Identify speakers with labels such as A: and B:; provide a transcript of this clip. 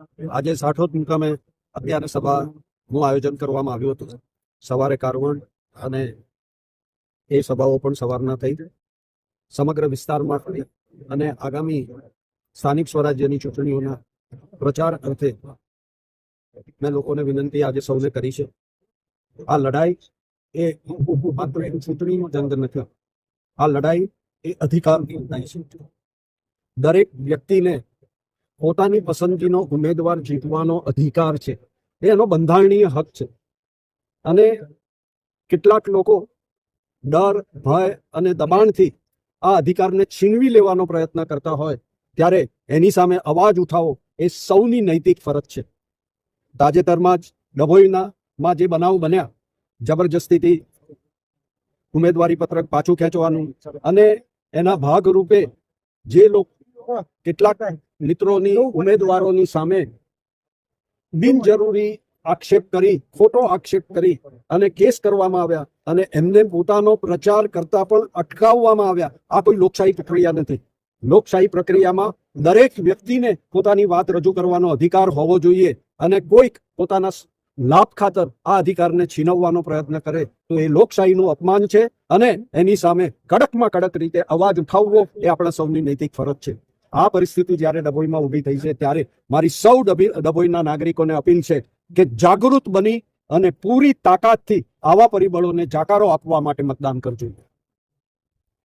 A: આજે સાઠોદ મુકામે અત્યારે સભાનું આયોજન કરવામાં આવ્યું હતું. સવારે કારવણ અને એ સભાઓ પણ સવારના થઈ સમગ્ર વિસ્તારમાં ફરી અને આગામી સ્થાનિક સ્વરાજ્યની ચૂંટણીઓના પ્રચાર અર્થે મેં લોકોને વિનંતી આજે સૌને કરી છે. આ લડાઈ એ માત્ર એક ચૂંટણીનો જંગ નથી. આ લડાઈ એ અધિકારની લડાઈ છે. દરેક વ્યક્તિને પોતાની પસંદગીનો ઉમેદવાર જીતવાનો અધિકાર છે. એનો બંધારણીય હક છે. અને કેટલાક લોકો ડર, ભય અને દબાણથી આ અધિકારને છીનવી લેવાનો પ્રયત્ન કરતા હોય ત્યારે એની સામે અવાજ ઉઠાવો એ સૌની નૈતિક ફરજ છે. તાજેતરમાં જ ડભોઈમાં જે બનાવ બન્યા, જબરજસ્તીથી ઉમેદવારી પત્રક પાછું ખેંચવાનું અને એના ભાગરૂપે જે લોકો કેટલાક મિત્રોની ઉમેદવારોની સામે બિનજરૂરી આક્ષેપ કરી, ખોટો આક્ષેપ કરી અને કેસ કરવામાં આવ્યા અને એમને પોતાનો પ્રચાર કરતા પણ અટકાવવામાં આવ્યા. આ કોઈ લોકશાહી પ્રક્રિયા નથી. લોકશાહી પ્રક્રિયામાં દરેક વ્યક્તિને પોતાની વાત રજૂ કરવાનો અધિકાર હોવો જોઈએ અને કોઈક પોતાના લાભ ખાતર આ અધિકારને છીનવવાનો પ્રયત્ન કરે તો એ લોકશાહીનું અપમાન છે અને એની સામે કડકમાં કડક રીતે અવાજ ઉઠાવવો એ આપણા સૌની નૈતિક ફરજ છે. આ પરિસ્થિતિ જ્યારે ડભોઈમાં ઊભી થઈ છે ત્યારે મારી સૌ ડભોઈના નાગરિકોને અપીલ છે કે જાગૃત બની અને પૂરી તાકાતથી આવા પરિબળોને જાકારો આપવા માટે મતદાન કરજો.